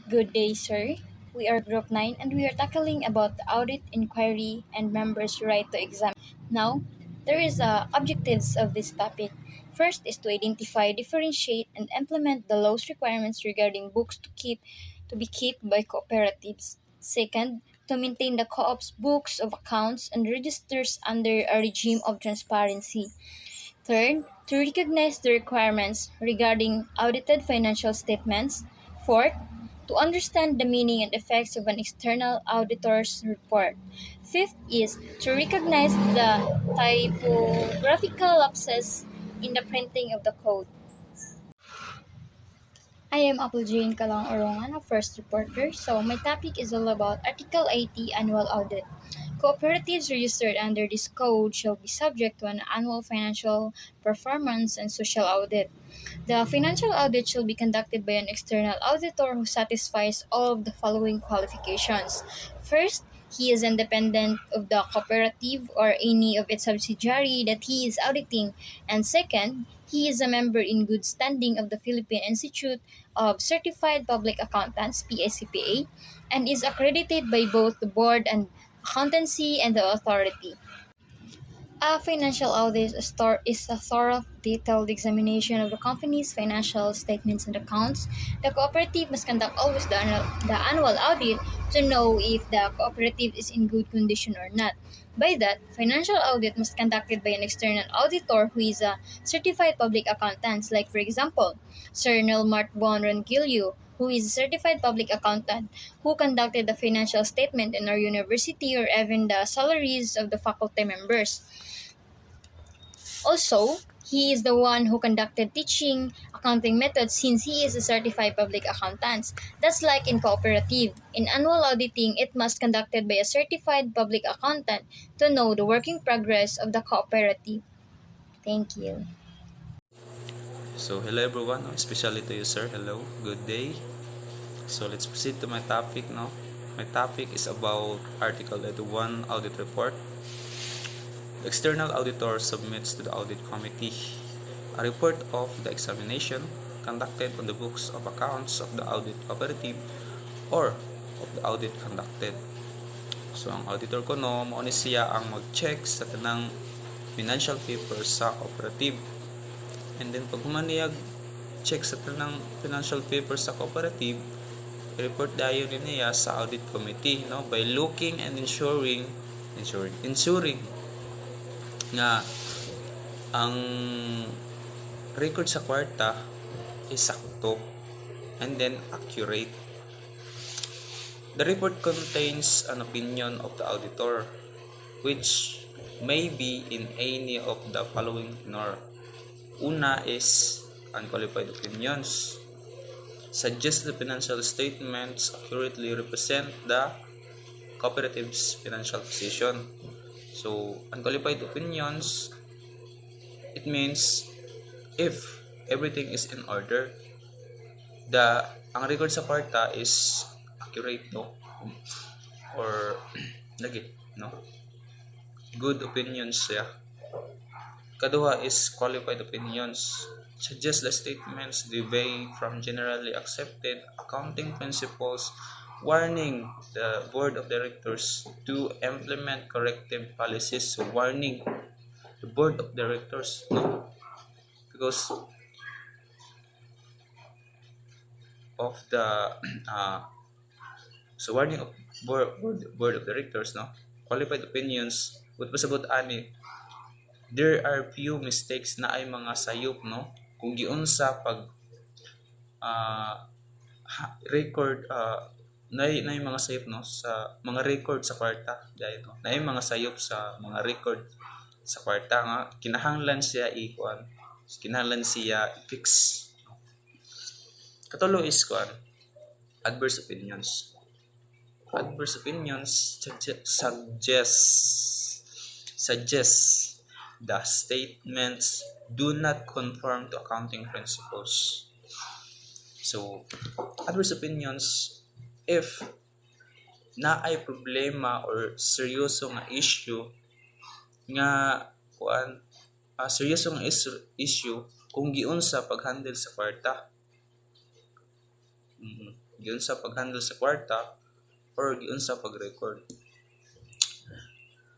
Good day, sir. We are Group 9 and we are tackling about the audit inquiry and members' right to examine. Now, there is objectives of this topic. First is to identify, differentiate, and implement the law's requirements regarding books to be kept by cooperatives. Second, to maintain the co-op's books of accounts and registers under a regime of transparency. Third, to recognize the requirements regarding audited financial statements. Fourth, to understand the meaning and effects of an external auditor's report. Fifth is to recognize the typographical lapses in the printing of the code. I am Apple Jane Kalang Orongan, a first reporter. So my topic is all about Article 80 Annual Audit. Cooperatives registered under this code shall be subject to an annual financial performance and social audit. The financial audit shall be conducted by an external auditor who satisfies all of the following qualifications. First, he is independent of the cooperative or any of its subsidiary that he is auditing. And second, he is a member in good standing of the Philippine Institute of Certified Public Accountants, PICPA, and is accredited by both the board and accountancy and the authority. A financial audit is a thorough, detailed examination of the company's financial statements and accounts. The cooperative must conduct always the annual audit to know if the cooperative is in good condition or not. By that, financial audit must be conducted by an external auditor who is a certified public accountant, like for example, Sir Nelmart Von Ronquillo, who is a certified public accountant who conducted the financial statement in our university or even the salaries of the faculty members. Also, he is the one who conducted teaching accounting methods since he is a certified public accountant. That's like in cooperative. In annual auditing, it must conducted by a certified public accountant to know the working progress of the cooperative. Thank you. So, hello everyone, especially to you, sir. Hello, good day. So, let's proceed to my topic now. My topic is about Article 81 Audit Report. The external auditor submits to the audit committee a report of the examination conducted on the books of accounts of the audit cooperative or of the audit conducted. So, ang auditor ko no, mao ni siya ang mag-check sa tanang financial papers sa cooperative. And then, pag humaniyag check sa tanang financial papers sa cooperative, i-report dayon niya sa audit committee, no, by looking and ensuring nga ang record sa kwarta is sakto and then accurate. The report contains an opinion of the auditor which may be in any of the following tenor. Una is unqualified opinions. Suggest the financial statements accurately represent the cooperative's financial position. So, unqualified opinions, it means if everything is in order, ang record sa kwarta is accurate, no? Or lagi, no? Good opinions siya. Kaduha is qualified opinions. Suggest the statements deviate from generally accepted accounting principles, warning the board of directors to implement corrective policies. So, warning the board of directors, no? Because of the so warning of board of directors, no? Qualified opinions, what was about ani, there are few mistakes na ay mga sayop, no, kung giunsa pag record nay mga sayop, no, sa mga record sa kwarta dahil, no, nay mga sayop sa mga record sa kwarta nga kinahanglan siya kinahanglan siya fix. Katulo is adverse opinions. Adverse opinions suggest the statements do not conform to accounting principles. So, adverse opinions, if na ay problema or seryoso nga issue nga seryoso nga issue kung giunsa pag-handle sa kwarta. giunsa pag-handle sa kwarta or giunsa pag-record.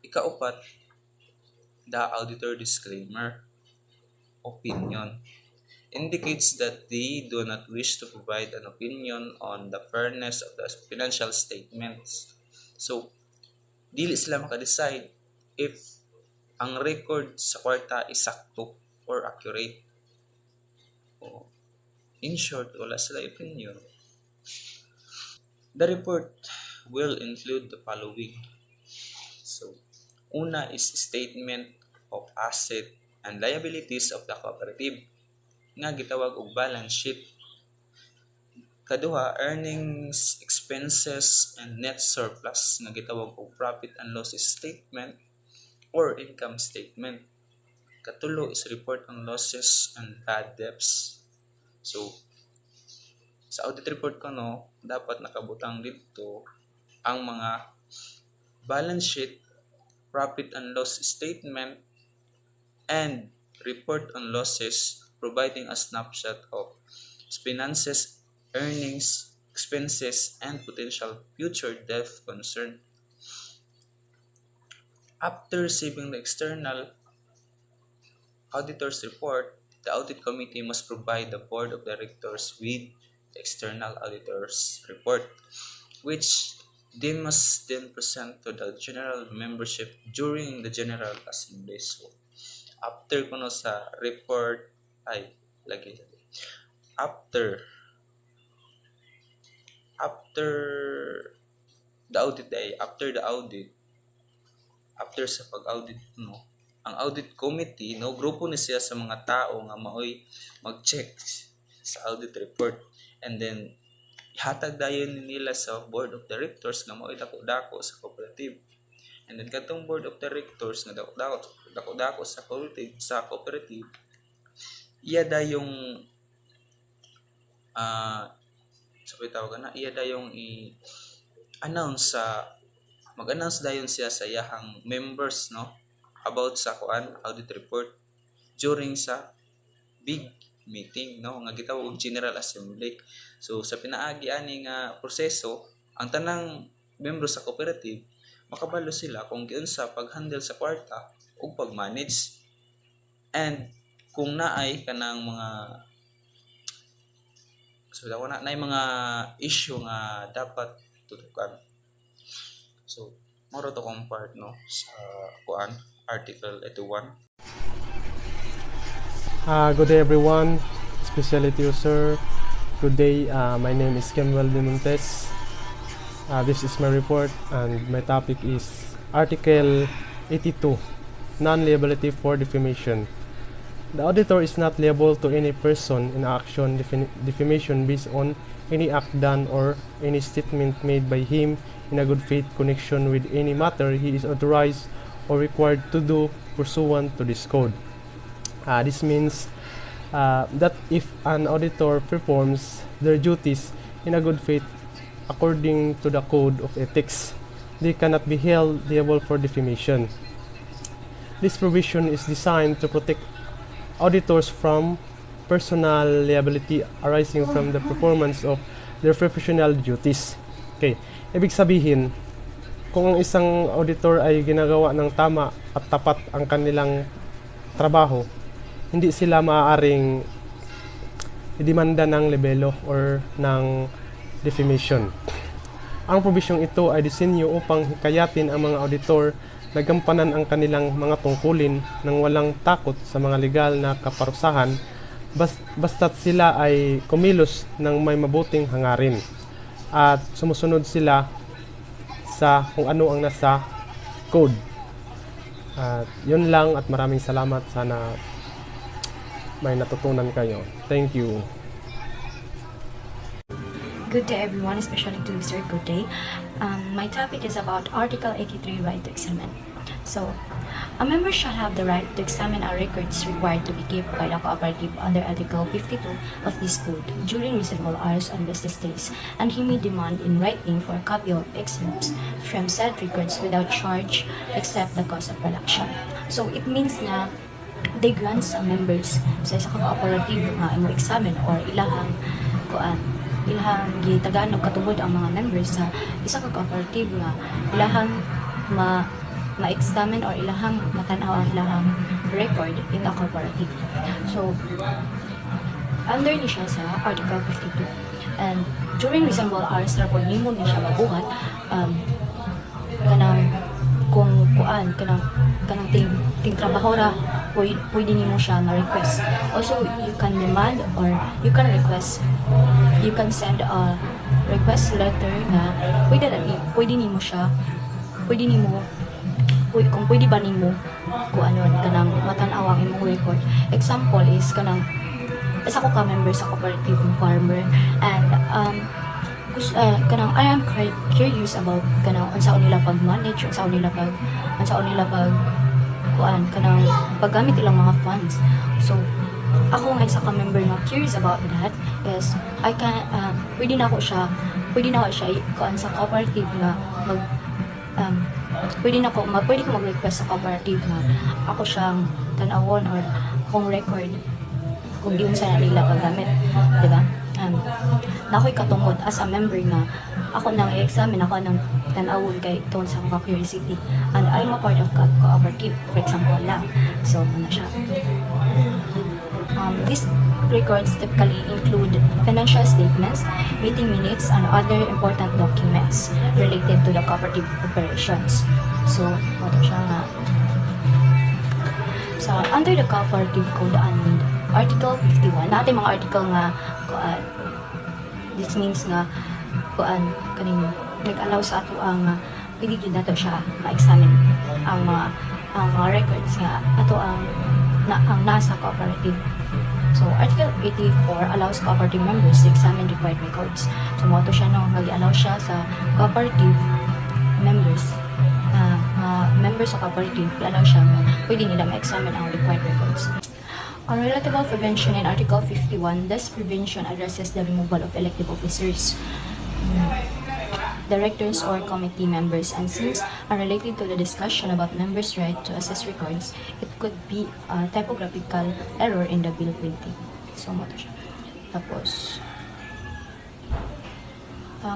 Ikaupat, the auditor disclaimer opinion indicates that they do not wish to provide an opinion on the fairness of the financial statements. So, dili sila maka-decide if ang record sa kwarta is sakto or accurate. In short, wala sila opinion. The report will include the following. So, una is statement of asset and liabilities of the cooperative nga gitawag og balance sheet. Kaduha, earnings, expenses, and net surplus nga gitawag og profit and loss statement or income statement. Katulo is report on losses and bad debts. So, sa audit report ko dapat nakabutang dito ang mga balance sheet, profit and loss statement, and report on losses, providing a snapshot of finances, earnings, expenses, and potential future debt concern. After receiving the external auditor's report, the audit committee must provide the board of directors with the external auditor's report, which they must then present to the general membership during the general assembly. So, after kuno sa report, after the audit, after sa pag-audit ang audit committee grupo ni siya sa mga tao nga maoy mag-check sa audit report, and then ihatag dayon nila sa board of directors nga maoy dako-dako sa cooperative, and then katong board of directors nga dako-dako sa cooperative iya dayong iya dayong i-announce mag-announce dayon siya sa iyahang members about sa audit report during sa big meeting nga gitawag og general assembly. So sa pinaagi ani nga proseso, ang tanang membro sa cooperative makabalo sila kung giunsa pag-handle sa kwarta ug pag-manage, and kung naay kanang mga mga issue nga dapat tutukan. So moro to kong part sa Article 81. Good day everyone, especially to you sir. Good day, my name is Kemuel de Montes. This is my report and my topic is Article 82, non-liability for defamation. The auditor is not liable to any person in action defamation based on any act done or any statement made by him in a good faith connection with any matter he is authorized or required to do pursuant to this code. This means that if an auditor performs their duties in a good faith according to the code of ethics, they cannot be held liable for defamation. This provision is designed to protect auditors from personal liability arising from the performance of their professional duties. Okay, ibig sabihin, kung ang isang auditor ay ginagawa ng tama at tapat ang kanilang trabaho, hindi sila maaaring idemanda ng libelo or ng defamation. Ang probisyong ito ay disenyo upang hikayatin ang mga auditor na gampanan ang kanilang mga tungkulin nang walang takot sa mga legal na kaparusahan basta't sila ay kumilos ng may mabuting hangarin at sumusunod sila sa kung ano ang nasa code. At yun lang, at maraming salamat. Sana may natutunan kayo. Thank you. Good day everyone, especially to you sir, good day. My topic is about Article 83, right to examine. So, a member shall have the right to examine our records required to be kept by the cooperative under Article 52 of this code during reasonable hours on business days, and he may demand in writing for a copy of excerpts from said records without charge except the cost of production. So, it means na they grant sa members sa isang cooperative nga imo examine or ilahang ilahang gitagaan og katubod ang mga members sa isa ka cooperative nga ilahang ma-examine or ilahang matanaw ang ilahang record in the cooperative. So, under ni siya sa Article 52. And during reasonable hours, rapod nimo ni siya mabuhat kanang kung kuan kanang ting trabaho ra pwede nimo siya na request. Also, you can demand or you can request, you can send a request letter na pwede nimo siya, kung pwede ba nimo kung ano kanang matanaw ang imong record. Example is kanang isa ko ka member sa cooperative farmer, and kanang I am curious about kanang unsaon nila pag-manage, unsaon nila pag kuan kanang paggamit ilang mga funds. So ako nga isa ka member na curious about that is I can pwede na ako siya kuan sa cooperative na pwede ko mag-request sa cooperative na ako siyang tanawon or akong record kung di unsa na nila paggamit, di ba? Na ako'y katungod as a member na ako nang i-examine, ako nang tanawon kay tungkol sa mga curiosity, and I'm a part of cooperative, for example lang. So, ano siya? These records typically include financial statements, meeting minutes, and other important documents related to the cooperative operations. So, ano siya nga? So, under the Cooperative Code and Article 51, natin mga article nga this means nga kaning nag-allow sa ato ang pwede gyud nato siya ma-examine ang mga records nga ato ang nasa cooperative. So, Article 84 allows cooperative members to examine required records. So, mo to siya nag-allow siya sa cooperative members members sa cooperative, allow siya pwede nila ma-examine ang required records. On relatable prevention in Article 51, this prevention addresses the removal of elective officers, directors, or committee members, and since unrelated to the discussion about members' right to access records, it could be a typographical error in the bill printing. So, mo to siya. Tapos,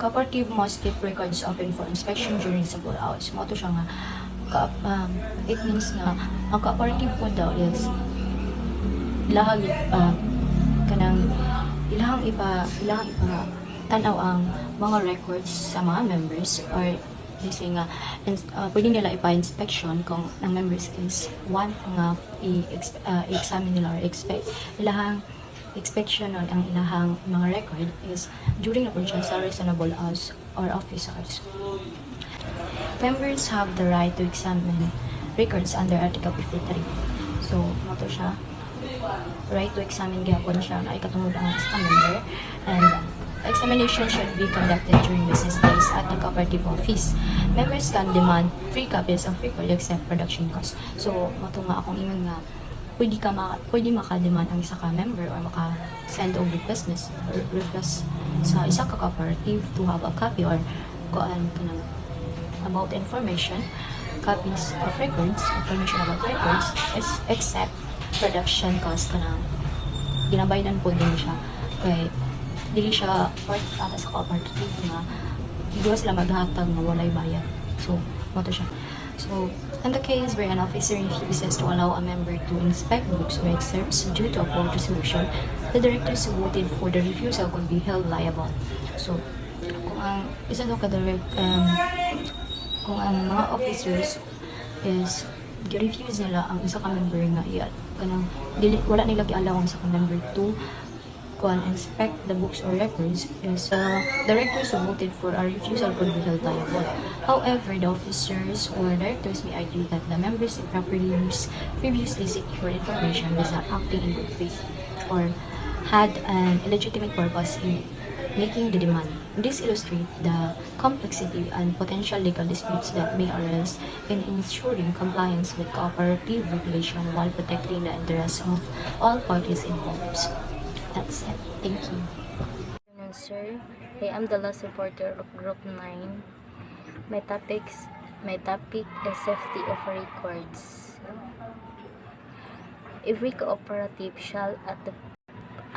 cooperative must keep records open for inspection during reasonable hours. Mo to siya nga, it means nga, ang cooperative po daw is ilahang ipa tanaw ang mga records sa mga members, or kasi nga pwede nila ipa-inspection kung ang members is want nga i-examine nila or ilahang inspection on ang ilahang mga record is during the purchase sa reasonable hours or office hours. Members have the right to examine records under Article 53. So, mato siya, right to examine gyapon siya na ikatungod ang isa member, and examination should be conducted during business days at the cooperative office. Members can demand free copies of record except production costs. So, mato nga akong ingon nga pwede maka-demand ang isa ka member or maka-send og request sa isa ka cooperative to have a copy or kuan kanang about information, copies of records, information about records, except production cost kanang ginabayadan po din siya kay dili siya part ata sa cooperative nga di sila maghatag nga walay bayad. So, mo to siya. So, in the case where an officer refuses to allow a member to inspect books or excerpts due to a poor resolution, the directors who voted for the refusal could be held liable. So, kung ang isa daw kung ang mga officers is gi-refuse nila ang isa ka member nga kanang wala nila gi-allowance sa member to inspect the books or records, is directors who voted for a refusal could be held liable. However, the officers or directors may argue that the members improperly used previously secured information was not acting in good faith or had an illegitimate purpose in making the demand. This illustrates the complexity and potential legal disputes that may arise in ensuring compliance with cooperative regulation while protecting the interests of all parties involved. That's it. Thank you. Good afternoon, sir. I am the last reporter of Group 9. My topic is safety of records. Every cooperative shall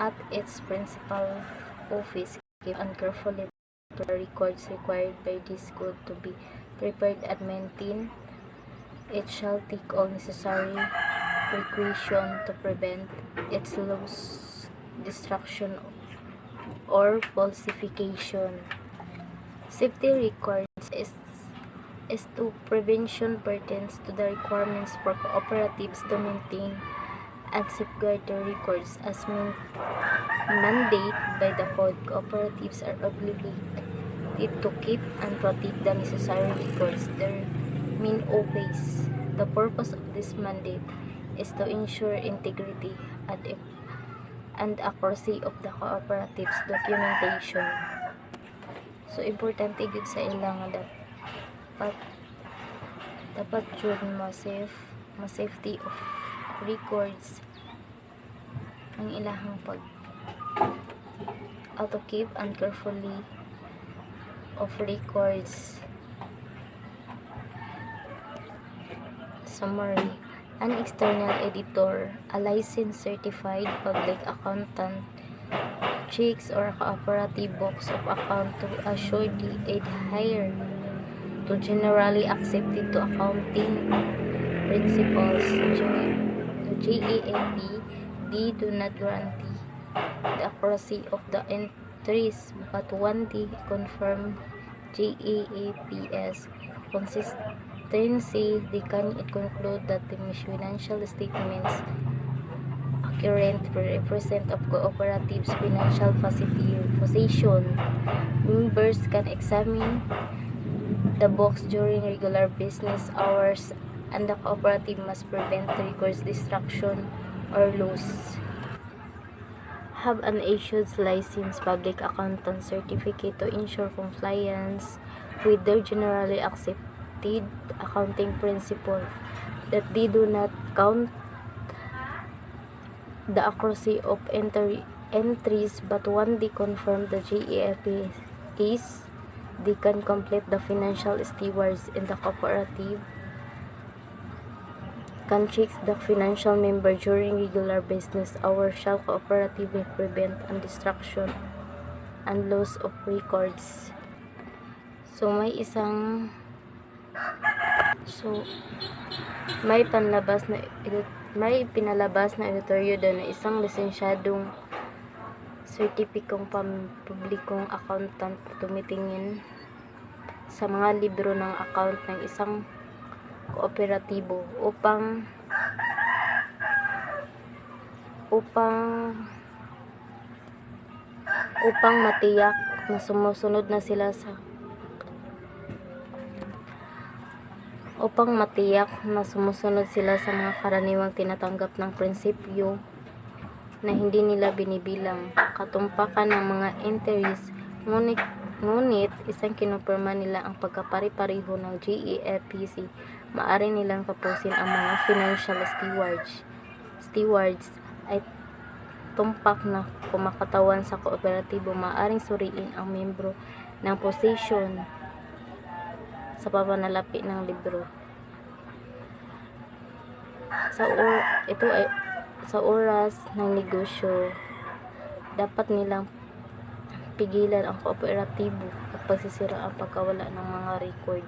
at its principal office keep and carefully the records required by this code to be prepared and maintained. It shall take all necessary precaution to prevent its loss, destruction, or falsification. Safety records is to prevention pertains to the requirements for cooperatives to maintain and safeguard their records as mandated by the code. Cooperatives are obligated to keep and protect the necessary records therein always. The purpose of this mandate is to ensure integrity and accuracy of the cooperative's documentation. So importante gud sa ilang nga dapat jud ma-safety of records ang ilahang pag auto keep and carefully of records. Summary: an external editor, a licensed certified public accountant, checks or cooperative books of account to assure the adhere to generally accepted to accounting principles. GAAP, they do not guarantee the accuracy of the entries, but one they confirm GAAP's consistency. They can conclude that the financial statements currently represent of cooperatives' financial position. Members can examine the books during regular business hours, and the cooperative must prevent records destruction or loss. Have an issued licensed public accountant certificate to ensure compliance with their generally accepted accounting principle, that they do not count the accuracy of entries, but when they confirm the GAAP is, they can complete the financial stewards in the cooperative can check the financial member during regular business hours. Shall cooperative prevent and destruction and loss of records. So may pinalabas na editoryo doon na isang lisensyadong sertipikong pampublikong accountant tumitingin sa mga libro ng account ng isang kooperatibo upang matiyak na sumusunod sila sa mga karaniwang tinatanggap ng prinsipyo na hindi nila binibilang katumpakan ng mga entries, ngunit isang kinumpirma nila ang pagkapari-pareho ng GAAP. Maaari nilang tapusin ang mga financial stewards ay tumpak na kumakatawan sa kooperatibo. Maaaring suriin ang membro ng posisyon sa papanalapi ng libro. Sa oras ng negosyo, dapat nilang pigilan ang kooperatibo at pagsisira ang pagkawala ng mga record.